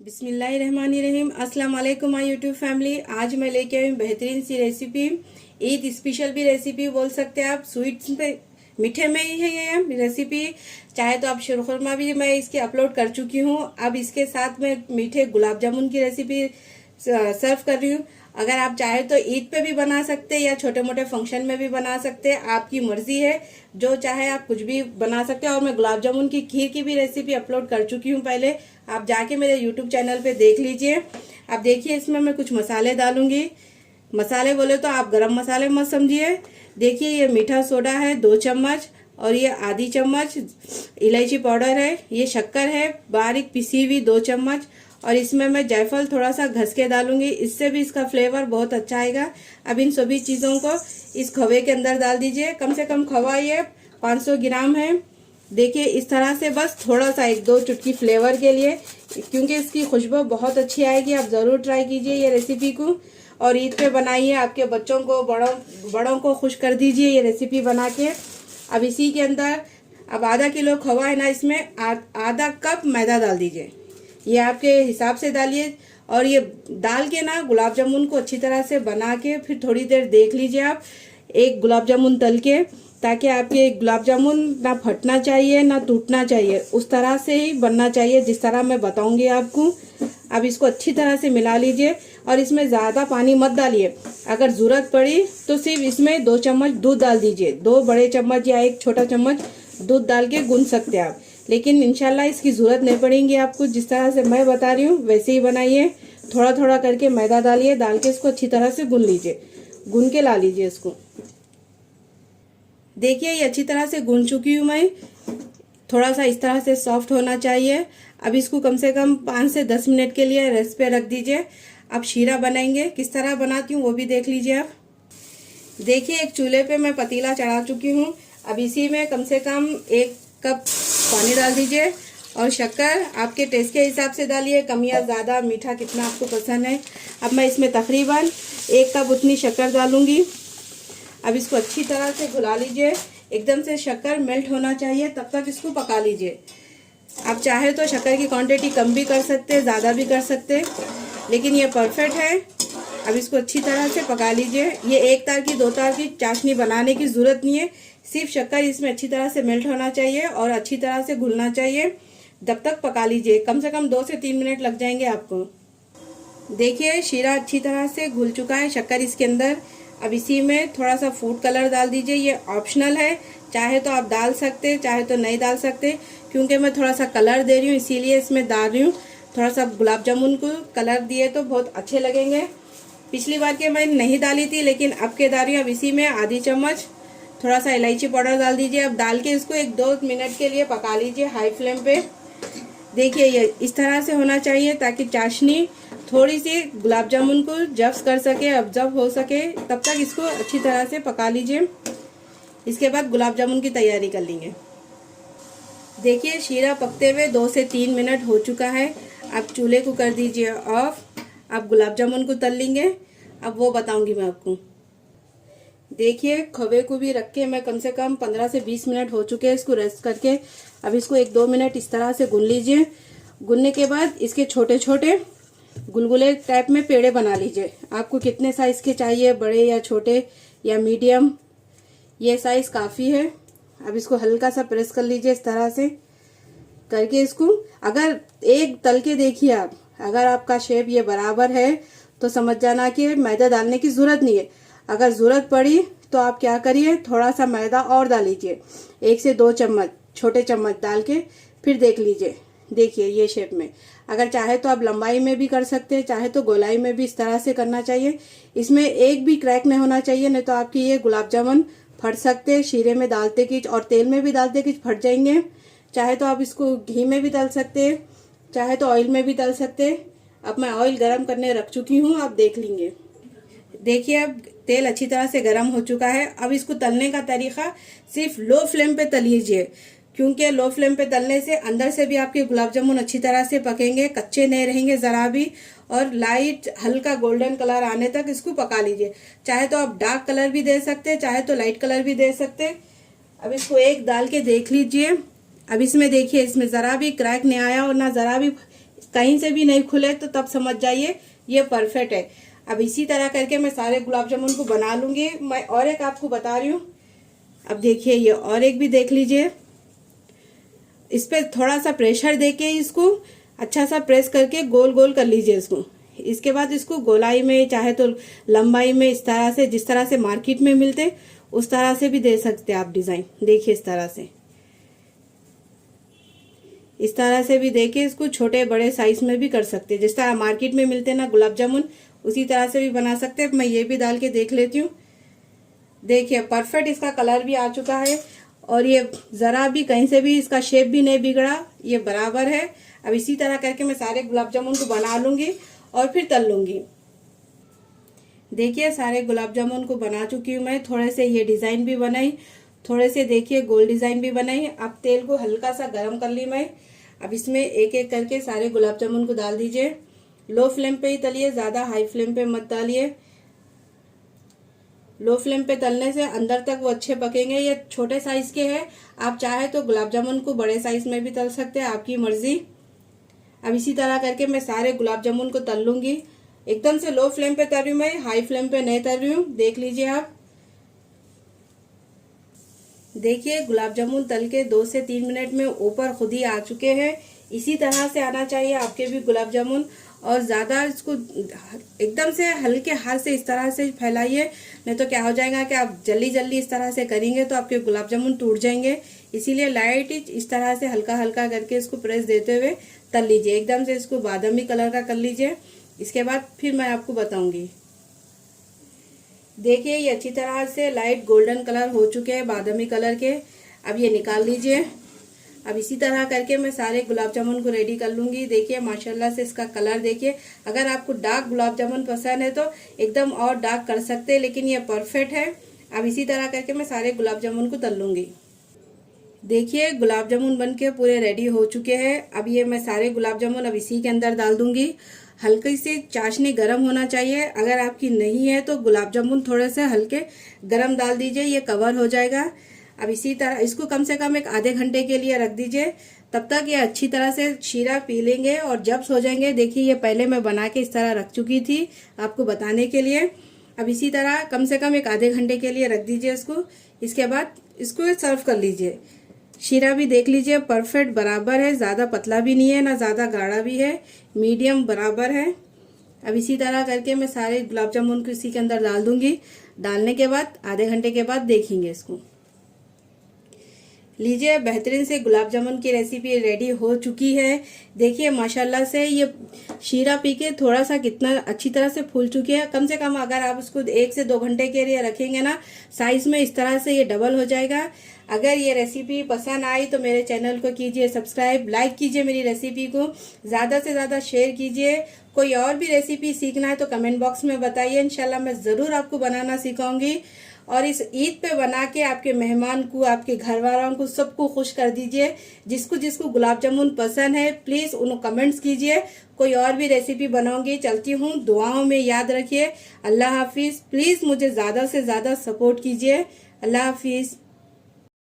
बिस्मिल्लाहिर्रहमानिर्रहीम। अस्सलाम वालेकुम माय यूट्यूब फैमिली। आज मैं लेके आई हूँ बेहतरीन सी रेसिपी, ईद स्पेशल भी रेसिपी बोल सकते हैं आप। स्वीट्स पे मीठे में ही है ये रेसिपी। चाहे तो आप शीरखुरमा भी मैं इसके अपलोड कर चुकी हूँ। अब इसके साथ मैं मीठे गुलाब जामुन की रेसिपी सर्व कर रही हूँ। अगर आप चाहे तो ईद पे भी बना सकते हैं या छोटे मोटे फंक्शन में भी बना सकते हैं, आपकी मर्जी है। जो चाहे आप कुछ भी बना सकते हैं। और मैं गुलाब जामुन की खीर की भी रेसिपी अपलोड कर चुकी हूँ पहले, आप जाके मेरे यूट्यूब चैनल पे देख लीजिए। अब देखिए इसमें मैं कुछ मसाले डालूंगी। मसाले बोले तो आप गरम मसाले मत समझिए। देखिए ये मीठा सोडा है 2 चम्मच, और ये आधी चम्मच इलायची पाउडर है। ये शक्कर है बारीक पिसी हुई 2 चम्मच, और इसमें मैं जायफल थोड़ा सा घस के डालूंगी, इससे भी इसका फ्लेवर बहुत अच्छा आएगा। अब इन सभी चीजों को इस खवे के अंदर डाल दीजिए। कम से कम खवा ये 500 ग्राम है। देखिए इस तरह से बस थोड़ा सा 1-2 चुटकी फ्लेवर के लिए, क्योंकि इसकी खुशबू बहुत अच्छी आएगी। आप जरूर ट्राई कीजिए ये रेसिपी को, और ईद पे बनाइए। आपके बच्चों को बड़ों को खुश कर दीजिए ये रेसिपी बना के। अब इसी के अंदर अब आधा किलो खवा है ना, इसमें आधा कप मैदा डाल दीजिए। ये आपके हिसाब से डालिए। और ये डाल के ना गुलाब जामुन को अच्छी तरह से बना के फिर थोड़ी देर देख लीजिए आप, एक गुलाब जामुन तल के, ताकि आपके गुलाब जामुन ना फटना चाहिए ना टूटना चाहिए। उस तरह से ही बनना चाहिए जिस तरह मैं बताऊंगी आपको। अब इसको अच्छी तरह से मिला लीजिए, और इसमें ज्यादा पानी मत डालिए। अगर जरूरत पड़ी तो सिर्फ इसमें 2 चम्मच दूध डाल दीजिए। 2 बड़े चम्मच या 1 छोटा चम्मच दूध डाल के गूंथ सकते हैं आप, लेकिन इंशाल्लाह इसकी जरूरत नहीं पड़ेगी आपको। जिस तरह से मैं बता रही हूँ वैसे ही बनाइए। थोड़ा थोड़ा करके मैदा डालिए, डाल के इसको अच्छी तरह से गूंथ लीजिए, गूंथ के ला लीजिए इसको। देखिए ये अच्छी तरह से गूंथ चुकी हूँ मैं। थोड़ा सा इस तरह से सॉफ्ट होना चाहिए। अब इसको कम से कम 5 से 10 मिनट के लिए रेस्ट पे रख दीजिए। अब शीरा बनाएंगे, किस तरह बनाती हूँ वो भी देख लीजिए आप। देखिए एक चूल्हे पे मैं पतीला चढ़ा चुकी हूँ। अब इसी में कम से कम 1 कप पानी डाल दीजिए, और शक्कर आपके टेस्ट के हिसाब से डालिए, कम या ज़्यादा, मीठा कितना आपको पसंद है। अब मैं इसमें तकरीबन 1 कप उतनी शक्कर डालूंगी। अब इसको अच्छी तरह से घुला लीजिए। एकदम से शक्कर मेल्ट होना चाहिए, तब तक इसको पका लीजिए। आप चाहे तो शक्कर की क्वांटिटी कम भी कर सकते, ज़्यादा भी कर सकते, लेकिन ये परफेक्ट है। अब इसको अच्छी तरह से पका लीजिए। ये 1 तार की 2 तार की चाशनी बनाने की जरूरत नहीं है, सिर्फ शक्कर इसमें अच्छी तरह से मेल्ट होना चाहिए और अच्छी तरह से घुलना चाहिए। जब तक पका लीजिए, कम से कम 2 से 3 मिनट लग जाएंगे आपको। देखिए शीरा अच्छी तरह से घुल चुका है, शक्कर इसके अंदर। अब इसी में थोड़ा सा फूड कलर डाल दीजिए। ये ऑप्शनल है, चाहे तो आप डाल सकते, चाहे तो नहीं डाल सकते। क्योंकि मैं थोड़ा सा कलर दे रही हूँ इसीलिए इसमें डाल रही हूँ। थोड़ा सा गुलाब जामुन को कलर दिए तो बहुत अच्छे लगेंगे। पिछली बार के मैं नहीं डाली थी, लेकिन अब के डाल रही हूँ। अब इसी में आधी चम्मच थोड़ा सा इलायची पाउडर डाल दीजिए। अब डाल के इसको 1-2 मिनट के लिए पका लीजिए हाई फ्लेम पे। देखिए ये इस तरह से होना चाहिए, ताकि चाशनी थोड़ी सी गुलाब जामुन को जब्स कर सके, ऑब्जर्व हो सके। तब तक इसको अच्छी तरह से पका लीजिए। इसके बाद गुलाब जामुन की तैयारी कर लेंगे। देखिए शीरा पकते हुए 2 से 3 मिनट हो चुका है। अब चूल्हे को कर दीजिए ऑफ। अब गुलाब जामुन को तल लेंगे, अब वो बताऊंगी मैं आपको। देखिए खवे को भी रख के मैं कम से कम 15 से 20 मिनट हो चुके हैं इसको रेस्ट करके। अब इसको 1-2 मिनट इस तरह से गूंथ लीजिए। गूंथने के बाद इसके छोटे छोटे गुलगुले टाइप में पेड़े बना लीजिए। आपको कितने साइज के चाहिए, बड़े या छोटे या मीडियम, ये साइज काफी है। अब इसको हल्का सा प्रेस कर लीजिए इस तरह से करके। इसको अगर एक तल के देखिए आप, अगर आपका शेप ये बराबर है तो समझ जाना कि मैदा डालने की जरूरत नहीं है। अगर जरूरत पड़ी तो आप क्या करिए, थोड़ा सा मैदा और डाल लीजिए, 1 से 2 चम्मच छोटे चम्मच डाल के फिर देख लीजिए। देखिए ये शेप में, अगर चाहे तो आप लंबाई में भी कर सकते हैं, चाहे तो गोलाई में भी इस तरह से करना चाहिए। इसमें एक भी क्रैक नहीं होना चाहिए, नहीं तो आपकी ये गुलाब जामुन फट सकते। शीरे में डालते कि और तेल में भी डालते कि फट जाएंगे। चाहे तो आप इसको घी में भी डाल सकते हैं, चाहे तो ऑयल में भी डाल सकते। अब मैं ऑयल गरम करने रख चुकी हूँ, आप देख लेंगे। देखिए अब तेल अच्छी तरह से गरम हो चुका है। अब इसको तलने का तरीका सिर्फ लो फ्लेम पे तलीजिए, क्योंकि लो फ्लेम पे तलने से अंदर से भी आपके गुलाब जामुन अच्छी तरह से पकेंगे, कच्चे नहीं रहेंगे जरा भी। और लाइट हल्का गोल्डन कलर आने तक इसको पका लीजिए। चाहे तो आप डार्क कलर भी दे सकते, चाहे तो लाइट कलर भी दे सकते। अब इसको एक डाल के देख लीजिए। अब इसमें देखिए, इसमें जरा भी क्रैक नहीं आया और ना जरा भी इस कहीं से भी नहीं खुले तो तब समझ जाइए ये परफेक्ट है। अब इसी तरह करके मैं सारे गुलाब जामुन को बना लूंगी। मैं और एक आपको बता रही हूँ। अब देखिए ये और एक भी देख लीजिए। इस पे थोड़ा सा प्रेशर देके इसको अच्छा सा प्रेस करके गोल गोल कर लीजिए इसको। इसके बाद इसको गोलाई में चाहे तो लंबाई में इस तरह से, जिस तरह से मार्केट में मिलते उस तरह से भी दे सकते हैं आप डिजाइन। देखिए इस तरह से, इस तरह से भी देके इसको छोटे बड़े साइज में भी कर सकते हैं। जिस तरह मार्केट में मिलते हैं ना गुलाब जामुन, उसी तरह से भी बना सकते हैं। मैं ये भी डाल के देख लेती हूँ। देखिए परफेक्ट इसका कलर भी आ चुका है और ये जरा भी कहीं से भी इसका शेप भी नहीं बिगड़ा, ये बराबर है। अब इसी तरह करके मैं सारे गुलाब जामुन को बना लूंगी और फिर तल लूंगी। देखिए सारे गुलाब जामुन को बना चुकी हूँ मैं। थोड़े से ये डिजाइन भी बनाई, थोड़े से देखिए गोल डिजाइन भी बनाई। अब तेल को हल्का सा गर्म कर ली मैं। अब इसमें एक एक करके सारे गुलाब जामुन को डाल दीजिए। लो फ्लेम पे ही तलिए, ज्यादा हाई फ्लेम पे मत डालिए। लो फ्लेम पे तलने से अंदर तक वो अच्छे पकेंगे। ये छोटे साइज के हैं, आप चाहे तो गुलाब जामुन को बड़े साइज में भी तल सकते हैं, आपकी मर्जी। अब इसी तरह करके मैं सारे गुलाब जामुन को तल लूंगी। एकदम से लो फ्लेम पे तल रही हूँ मैं, हाई फ्लेम पे नहीं तल रही हूँ। देख लीजिए आप। देखिए गुलाब जामुन तल के 2 से 3 मिनट में ऊपर खुद ही आ चुके हैं। इसी तरह से आना चाहिए आपके भी गुलाब जामुन। और ज्यादा इसको एकदम से हल्के हाथ से इस तरह से फैलाइए, नहीं तो क्या हो जाएगा कि आप जल्दी जल्दी इस तरह से करेंगे तो आपके गुलाब जामुन टूट जाएंगे। इसीलिए लाइट इस तरह से हल्का हल्का करके इसको प्रेस देते हुए तल लीजिए। एकदम से इसको बादामी कलर का कर लीजिए। इसके बाद फिर मैं आपको बताऊंगी। देखिए ये अच्छी तरह से लाइट गोल्डन कलर हो चुके हैं, बादामी कलर के। अब ये निकाल लीजिए। अब इसी तरह करके मैं सारे गुलाब जामुन को रेडी कर लूंगी। देखिए माशाल्लाह से इसका कलर देखिए। अगर आपको डार्क गुलाब जामुन पसंद है तो एकदम और डार्क कर सकते हैं, लेकिन ये परफेक्ट है। अब इसी तरह करके मैं सारे गुलाब जामुन को तल लूंगी। देखिए गुलाब जामुन बनके पूरे रेडी हो चुके हैं। अब ये मैं सारे गुलाब जामुन अब इसी के अंदर डाल दूंगी। हल्की सी चाशनी गर्म होना चाहिए। अगर आपकी नहीं है तो गुलाब जामुन थोड़े से हल्के गर्म डाल दीजिए, ये कवर हो जाएगा। अब इसी तरह इसको कम से कम एक आधे घंटे के लिए रख दीजिए। तब तक ये अच्छी तरह से शीरा पी लेंगे और जब सो जाएंगे। देखिए ये पहले मैं बना के इस तरह रख चुकी थी आपको बताने के लिए। अब इसी तरह कम से कम एक आधे घंटे के लिए रख दीजिए इसको। इसके बाद इसको सर्व कर लीजिए। शीरा भी देख लीजिए परफेक्ट बराबर है, ज्यादा पतला भी नहीं है ना ज्यादा गाढ़ा भी है, मीडियम बराबर है। अब इसी तरह करके मैं सारे गुलाब जामुन को इसी के अंदर डाल दूंगी। डालने के बाद आधे घंटे के बाद देखेंगे इसको। लीजिए बेहतरीन से गुलाब जामुन की रेसिपी रेडी हो चुकी है। देखिए माशाल्लाह से ये शीरा पी के थोड़ा सा कितना अच्छी तरह से फूल चुकी है। कम से कम अगर आप उसको 1 से 2 घंटे के लिए रखेंगे ना, साइज में इस तरह से ये डबल हो जाएगा। अगर ये रेसिपी पसंद आई तो मेरे चैनल को कीजिए सब्सक्राइब, लाइक कीजिए मेरी रेसिपी को, ज्यादा से ज्यादा शेयर कीजिए। कोई और भी रेसिपी सीखना है तो कमेंट बॉक्स में बताइए, इंशाल्लाह मैं जरूर आपको बनाना सिखाऊंगी। और इस ईद पे बना के आपके मेहमान को, आपके घर वालों को, सबको खुश कर दीजिए। जिसको जिसको गुलाब जामुन पसंद है प्लीज उन्हें कमेंट्स कीजिए। कोई और भी रेसिपी बनाऊंगी। चलती हूँ, दुआओं में याद रखिए। अल्लाह हाफिज। प्लीज मुझे ज्यादा से ज्यादा सपोर्ट कीजिए। अल्लाह हाफिज।